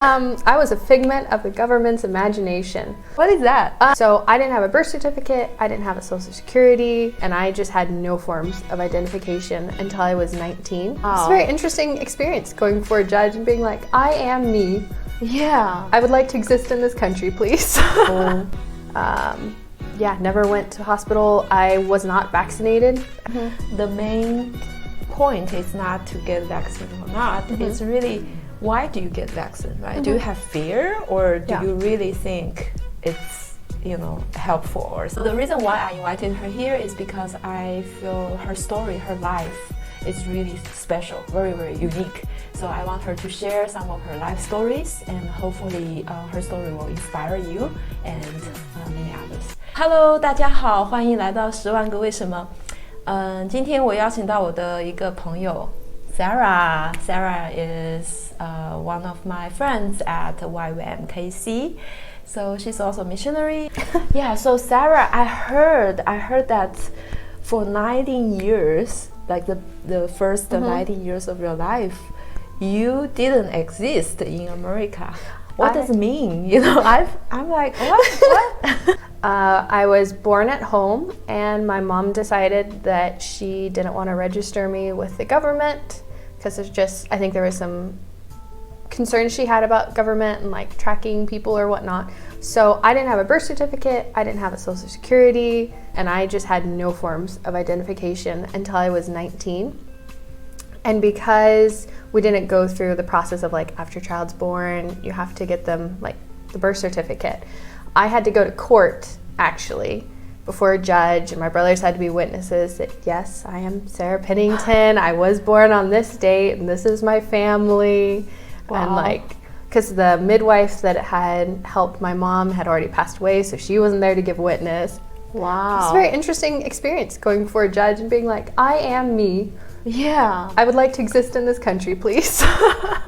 I was a figment of the government's imagination. What is that? So I didn't have a birth certificate, I didn't have a social security, and I just had no forms of identification until I was 19. It's a very interesting experience going before a judge and being like, I am me. Yeah. I would like to exist in this country, please. Yeah, never went to hospital. I was not vaccinated. The main point is not to get vaccine or not. It's really, why do you get vaccine, right? Do you have fear, or do you really think it's, helpful? Or so the reason why I invited her here is because I feel her story, her life is really special, very, very unique. So I want her to share some of her life stories, and hopefully her story will inspire you and many others. Hello， 大家好，欢迎来到10万个为什么。今天我邀请到我的一个朋友 Sara. Sara is one of my friends at YWMKC. So she's also a missionary. Yeah, so Sara, I heard that for 19 years, like the first 19 years of your life, you didn't exist in America. What does it mean? I'm like, what? I was born at home, and my mom decided that she didn't want to register me with the government because I think there was some concerns she had about government and like tracking people or whatnot. So I didn't have a birth certificate, I didn't have a social security, and I just had no forms of identification until I was 19. And because we didn't go through the process of like after child's born, you have to get them like the birth certificate. I had to go to court actually before a judge, and my brothers had to be witnesses that yes, I am Sara Pennington. I was born on this date, and this is my family. Wow. And because the midwife that had helped my mom had already passed away, so she wasn't there to give witness. Wow. It's a very interesting experience going before a judge and being like, I am me. Yeah. I would like to exist in this country, please.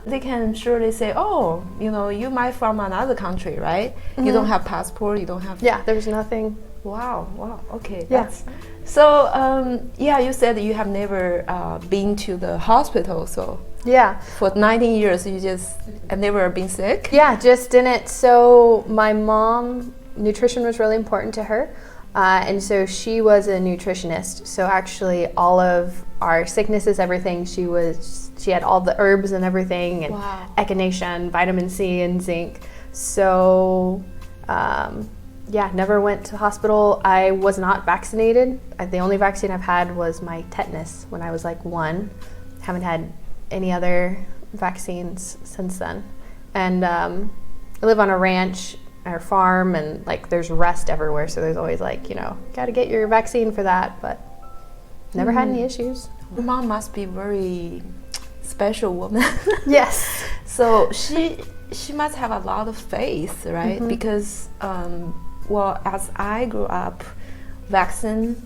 They can surely say, oh, you might from another country, right? You don't have passport, you don't have... Yeah, there's nothing. Wow, okay. Yeah. So, you said you have never been to the hospital, so... Yeah. For 19 years, you just never been sick? Yeah, just didn't. So my mom, nutrition was really important to her. And so she was a nutritionist. So actually all of our sicknesses, everything, she had all the herbs and everything, and echinacea, vitamin C and zinc. So never went to hospital. I was not vaccinated. The only vaccine I've had was my tetanus when I was like 1. Haven't had any other vaccines since then. And I live on a ranch or farm, and like there's rust everywhere, so there's always like, gotta get your vaccine for that, but never had any issues. Your mom must be very special woman. Yes. So she must have a lot of faith, right? Because as I grew up, vaccine,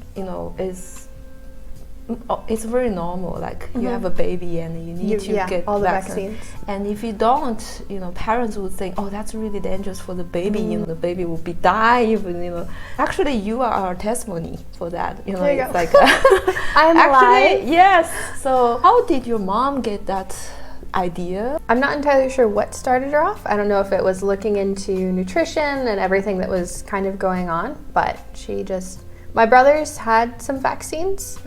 it's very normal. Like you have a baby and you need to get all the vaccine. vaccines. And if you don't, parents would think, oh, that's really dangerous for the baby. The baby will be die. Actually, you are our testimony for that. There you it's go. like I'm actually alive. Yes. So how did your mom get that idea? I'm not entirely sure what started her off. I don't know if it was looking into nutrition and everything that was kind of going on, but my brothers had some vaccines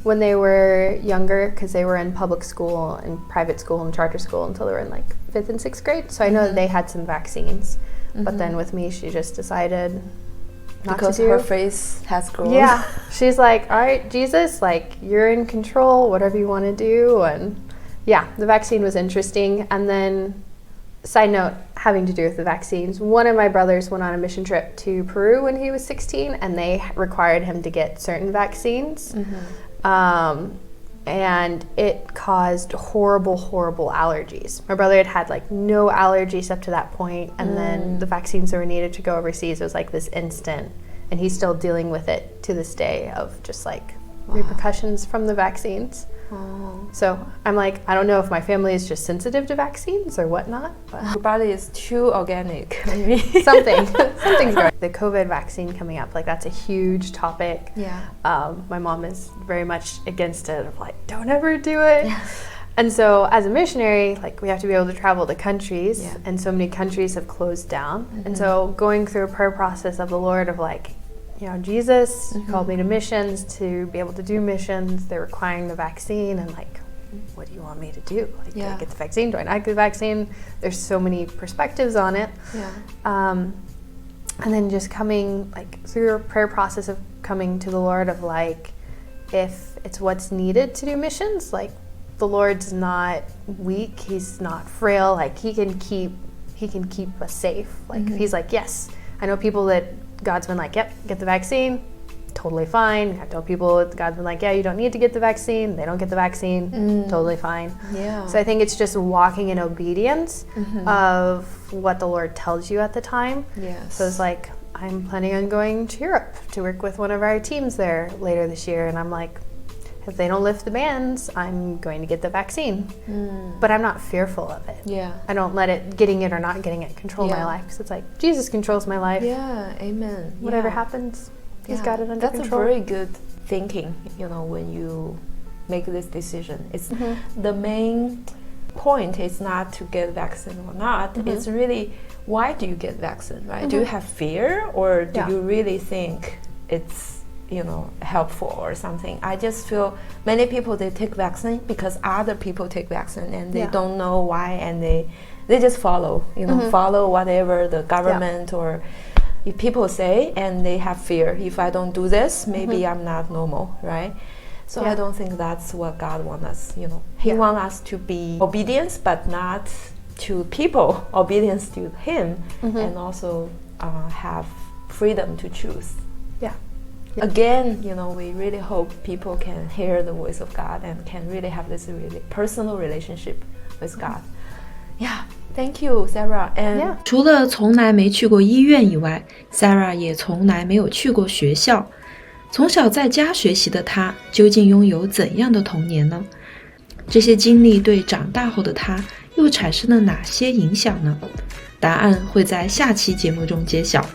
when they were younger, because they were in public school and private school and charter school until they were in like 5th and 6th grade. So I know that they had some vaccines. But then with me, she just decided not because to do. Her face has grown. Yeah. She's like, all right, Jesus, like you're in control, whatever you want to do. And yeah, the vaccine was interesting. And then, side note, having to do with the vaccines, one of my brothers went on a mission trip to Peru when he was 16, and they required him to get certain vaccines. And it caused horrible allergies. My brother had like no allergies up to that point, and then the vaccines that were needed to go overseas was like this instant, and he's still dealing with it to this day of just like repercussions from the vaccines. So I'm like, I don't know if my family is just sensitive to vaccines or whatnot, but your body is too organic. something's going. The COVID vaccine coming up, like that's a huge topic. Yeah. My mom is very much against it, of like, don't ever do it. And so as a missionary, like we have to be able to travel to countries, Yeah. and so many countries have closed down. And so going through a prayer process of the Lord of like, you know, Jesus called me to missions to be able to do missions. They're requiring the vaccine, and like, what do you want me to do? Like, do I get the vaccine? Do I not get the vaccine? There's so many perspectives on it. And then just coming like through a prayer process of coming to the Lord of like, if it's what's needed to do missions, like the Lord's not weak, he's not frail, like he can keep us safe. Like he's like, yes, I know people that God's been like, yep, get the vaccine, totally fine. I tell people God's been like, yeah, you don't need to get the vaccine, they don't get the vaccine, totally fine. So I think it's just walking in obedience of what the Lord tells you at the time. So it's like, I'm planning on going to Europe to work with one of our teams there later this year, and I'm like, if they don't lift the bans, I'm going to get the vaccine. But I'm not fearful of it. I don't let it, getting it or not getting it, control my life. Because it's like, Jesus controls my life. Amen. Whatever happens, he's got it under control. That's a very good thinking, you know, when you make this decision. It's the main point is not to get vaccine or not. It's really, why do you get vaccine, right? Do you have fear, or do you really think it's, you know, helpful or something? I just feel many people, they take vaccine because other people take vaccine and they don't know why, and they just follow, you know, follow whatever the government or if people say, and they have fear. If I don't do this, maybe I'm not normal, right? So I don't think that's what God wants us, you know. He wants us to be obedience, but not to people, obedience to him, and also have freedom to choose. Again, you know, we really hope people can hear the voice of God and can really have this really personal relationship with God. Thank you, Sara. And 除了从来没去过医院以外， Sara 也从来没有去过学校。从小在家学习的她，究竟拥有怎样的童年呢？这些经历对长大后的她又产生了哪些影响呢？答案会在下期节目中揭晓。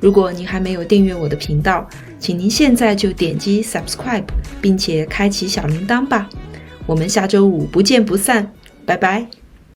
如果您还没有订阅我的频道，请您现在就点击 subscribe 并且开启小铃铛吧。我们下周五不见不散，拜拜。